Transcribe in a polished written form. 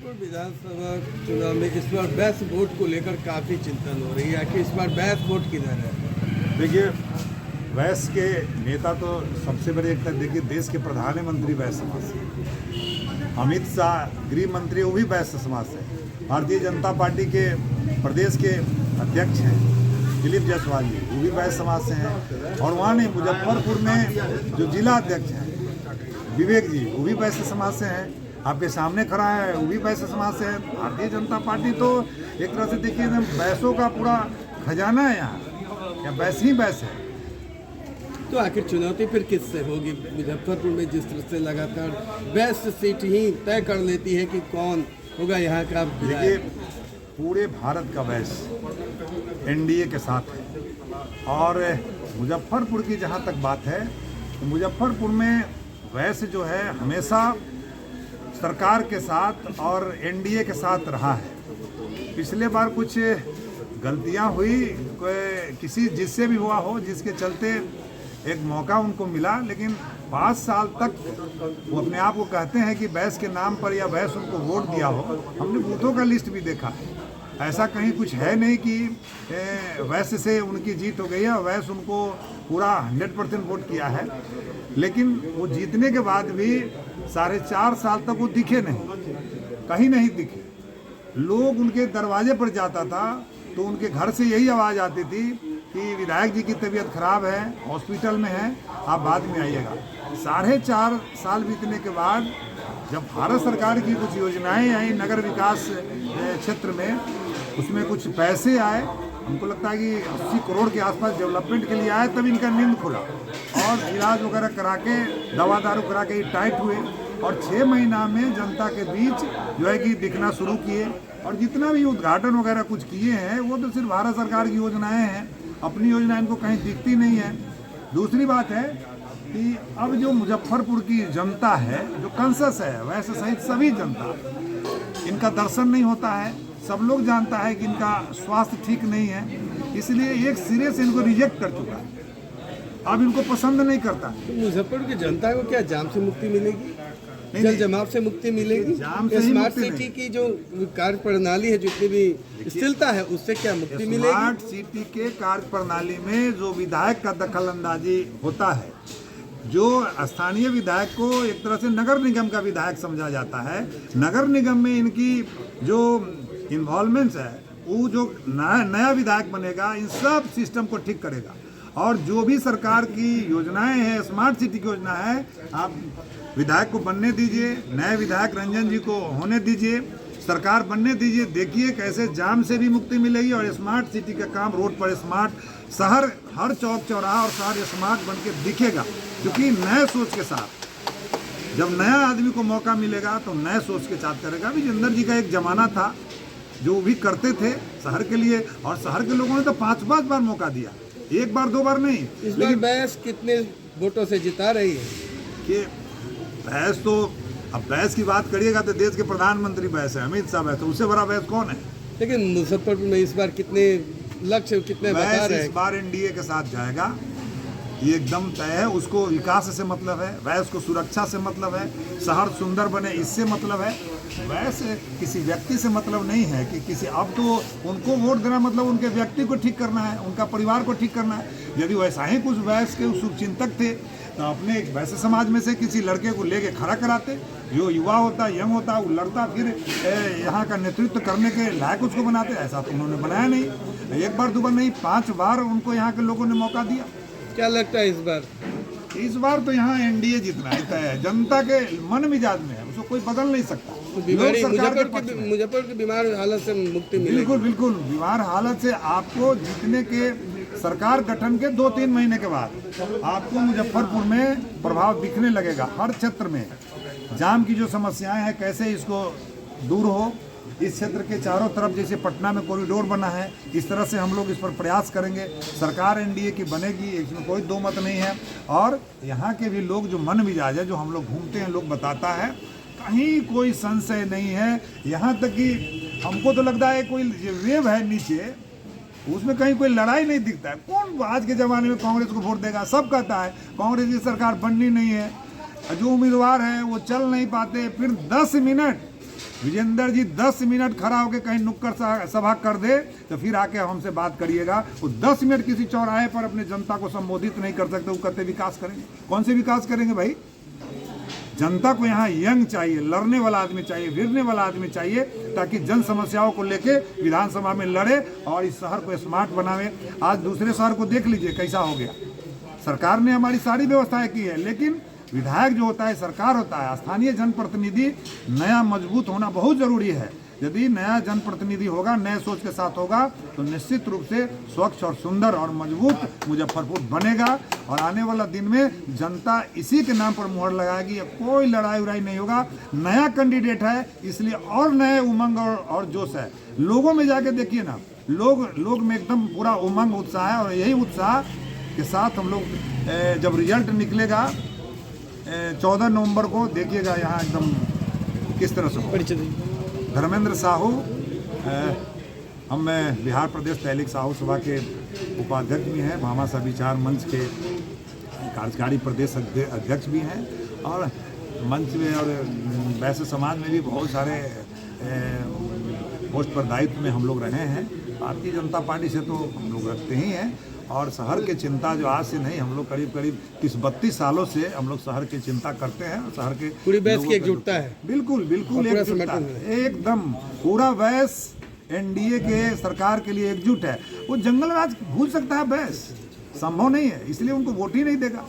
मुजफ्फरपुर विधानसभा चुनाव में इस बार बहस वोट को लेकर काफ़ी चिंतन हो रही है कि इस बार बहस वोट किधर है। देखिए, वैस के नेता तो सबसे बड़े एक देखिए देश के प्रधानमंत्री वैस समाज से, अमित शाह गृह मंत्री वो भी वैस समाज से, भारतीय जनता पार्टी के प्रदेश के अध्यक्ष हैं दिलीप जायसवाल जी, वो भी वैस समाज से हैं। और वहाँ ने मुजफ्फरपुर में जो जिला अध्यक्ष हैं विवेक जी, वो भी वैश्य समाज से हैं। आपके सामने खड़ा है, वो भी वैश्य समाज से है। भारतीय जनता पार्टी तो एक तरह से देखिए वैसों का पूरा खजाना है यहाँ, या वैस ही वैस है। तो आखिर चुनौती फिर किससे होगी? मुजफ्फरपुर में जिस तरह से लगातार बेस्ट सीट ही तय कर लेती है कि कौन होगा यहाँ का। देखिए, पूरे भारत का वैस एनडीए के साथ है, और मुजफ्फरपुर की जहाँ तक बात है तो मुजफ्फरपुर में वैसे जो है हमेशा सरकार के साथ और एनडीए के साथ रहा है। पिछले बार कुछ गलतियां हुई, किसी जिससे भी हुआ हो, जिसके चलते एक मौका उनको मिला, लेकिन 5 साल तक वो अपने आप को कहते हैं कि वैस के नाम पर या वैस उनको वोट दिया हो। हमने बूथों का लिस्ट भी देखा है, ऐसा कहीं कुछ है नहीं कि वैस से उनकी जीत हो गई है। वैस उनको पूरा 100% वोट किया है, लेकिन वो जीतने के बाद भी 4.5 साल तक वो दिखे नहीं, कहीं नहीं दिखे। लोग उनके दरवाजे पर जाता था तो उनके घर से यही आवाज़ आती थी कि विधायक जी की तबीयत खराब है, हॉस्पिटल में है, आप बाद में आइएगा। 4.5 साल बीतने के बाद जब भारत सरकार की कुछ योजनाएं आई नगर विकास क्षेत्र में, उसमें कुछ पैसे आए, हमको लगता है कि 80 करोड़ के आसपास डेवलपमेंट के लिए आए, तब इनका नींद खुला और इलाज वगैरह करा के, दवा दारू करा के टाइट हुए, और 6 महीना में जनता के बीच जो है कि दिखना शुरू किए। और जितना भी उद्घाटन वगैरह कुछ किए हैं वो तो सिर्फ भारत सरकार की योजनाएं हैं, अपनी योजना इनको कहीं दिखती नहीं है। दूसरी बात है कि अब जो मुजफ्फरपुर की जनता है, जो कंसस है, वैसे सहित सभी जनता, इनका दर्शन नहीं होता है। सब लोग जानता है कि इनका स्वास्थ्य ठीक नहीं है, इसलिए एक सिरे से इनको रिजेक्ट कर चुका है, अब इनको पसंद नहीं करता। तो मुजफ्फरपुर की जनता को क्या जाम से मुक्ति मिलेगी? जल जमाव से मुक्ति मिलेगी? जाम से स्मार्ट सिटी की जो कार्य प्रणाली है, जितनी भी स्थिरता है, उससे क्या मुक्ति मिलेगी? स्मार्ट सिटी के कार्य प्रणाली में जो विधायक का दखल अंदाजी होता है, जो स्थानीय विधायक को एक तरह से नगर निगम का विधायक समझा जाता है, नगर निगम में इनकी जो इन्वॉल्वमेंट्स है, वो जो नया विधायक बनेगा इन सब सिस्टम को ठीक करेगा। और जो भी सरकार की योजनाएं हैं, स्मार्ट सिटी की योजना है, आप विधायक को बनने दीजिए, नए विधायक रंजन जी को होने दीजिए, सरकार बनने दीजिए, देखिए कैसे जाम से भी मुक्ति मिलेगी और स्मार्ट सिटी का काम, रोड पर स्मार्ट शहर, हर चौक चौराहा और शहर स्मार्ट बन के दिखेगा। क्योंकि नए सोच के साथ जब नया आदमी को मौका मिलेगा तो नए सोच के साथ करेगा। विजेंद्र जी का एक जमाना था जो भी करते थे शहर के लिए, और शहर के लोगों ने तो 5-5 बार मौका दिया, 1 बार 2 बार नहीं। लेकिन बहस कितने वोटों से जिता रही है? कि बहस तो, अब बहस की बात करिएगा तो देश के प्रधानमंत्री बहस है, अमित शाह बहस है, उससे बड़ा बहस कौन है? लेकिन मुजफ्फरपुर में इस बार कितने लक्ष्य, कितने बता रहे हैं? इस बार एनडीए के साथ जाएगा, ये एकदम तय है। उसको विकास से मतलब है, वैस को सुरक्षा से मतलब है, शहर सुंदर बने इससे मतलब है। वैसे किसी व्यक्ति से मतलब नहीं है कि किसी, अब तो उनको वोट देना मतलब उनके व्यक्ति को ठीक करना है, उनका परिवार को ठीक करना है। यदि वैसा ही कुछ वैस के शुभचिंतक थे तो अपने एक वैसे समाज में से किसी लड़के को लेके खड़ा कराते, जो युवा होता, यंग होता, वो लड़ता, फिर यहाँ का नेतृत्व करने के लायक उसको बनाते। ऐसा तो उन्होंने बनाया नहीं, 1 बार 2 बार नहीं, 5 बार उनको यहाँ के लोगों ने मौका दिया। क्या लगता है इस बार? इस बार तो यहाँ एनडीए जीतना है, जनता के मन मिजाज में है, उसको कोई बदल नहीं सकता। बीमारी मुजफ्फरपुर की बीमार हालत से मुक्ति मिलेगी? बिल्कुल बिल्कुल, बीमार हालत से आपको जीतने के, सरकार गठन के 2-3 महीने के बाद आपको मुजफ्फरपुर में प्रभाव दिखने लगेगा। हर क्षेत्र में जाम की जो समस्याएं हैं, कैसे इसको दूर हो, इस क्षेत्र के चारों तरफ जैसे पटना में कॉरिडोर बना है, इस तरह से हम लोग इस पर प्रयास करेंगे। सरकार एनडीए की बनेगी, इसमें कोई 2 मत नहीं है। और यहाँ के भी लोग जो मन मिजाज है, जो हम लोग घूमते हैं, लोग बताता है, कहीं कोई संशय नहीं है। यहाँ तक कि हमको तो लगता है कोई वेव है नीचे, उसमें कहीं कोई लड़ाई नहीं दिखता है। कौन आज के ज़माने में कांग्रेस को वोट देगा? सब कहता है कांग्रेस की सरकार बननी नहीं है, जो उम्मीदवार है वो चल नहीं पाते, फिर 10 मिनट विजेंद्र जी 10 मिनट खड़ा होकर कहीं नुक्कड़ सभा कर दे तो फिर आके हमसे बात करिएगा। वो 10 मिनट किसी चौराहे पर अपने जनता को संबोधित नहीं कर सकते, वो कहते विकास करेंगे। कौन से विकास करेंगे भाई? जनता को यहाँ यंग चाहिए, लड़ने वाला आदमी चाहिए, भिड़ने वाला आदमी चाहिए, ताकि जन समस्याओं को लेके विधानसभा में लड़े और इस शहर को स्मार्ट बनावे। आज दूसरे शहर को देख लीजिए कैसा हो गया। सरकार ने हमारी सारी व्यवस्थाएं की है, लेकिन विधायक जो होता है, सरकार होता है, स्थानीय जनप्रतिनिधि नया मजबूत होना बहुत जरूरी है। यदि नया जनप्रतिनिधि होगा, नए सोच के साथ होगा, तो निश्चित रूप से स्वच्छ और सुंदर और मजबूत मुजफ्फरपुर बनेगा। और आने वाला दिन में जनता इसी के नाम पर मुहर लगाएगी। कोई लड़ाई उड़ाई नहीं होगा। नया कैंडिडेट है, इसलिए और नए उमंग और जोश है। लोगों में जाके देखिए ना, लोग में एकदम पूरा उमंग उत्साह है। और यही उत्साह के साथ हम लोग जब रिजल्ट निकलेगा 14 नवंबर को, देखिएगा यहाँ एकदम किस तरह से होगा। धर्मेंद्र साहू, हम बिहार प्रदेश तहलीक साहू सभा के उपाध्यक्ष भी हैं, भामा विचार मंच के कार्यकारी प्रदेश अध्यक्ष भी हैं, और मंच में और वैसे समाज में भी बहुत सारे पोस्ट पर दायित्व में हम लोग रहे हैं। भारतीय जनता पार्टी से तो हम लोग रखते ही हैं। और शहर की चिंता जो आज से नहीं, हम लोग करीब 30-32 सालों से हम लोग शहर की चिंता करते हैं। और शहर के पूरी बैस की एकजुटता है। बिल्कुल एकजुटता है, एकदम पूरा बैस एनडीए के सरकार के लिए एकजुट है। वो जंगल राज भूल सकता है बैस? संभव नहीं है, इसलिए उनको वोट ही नहीं देगा।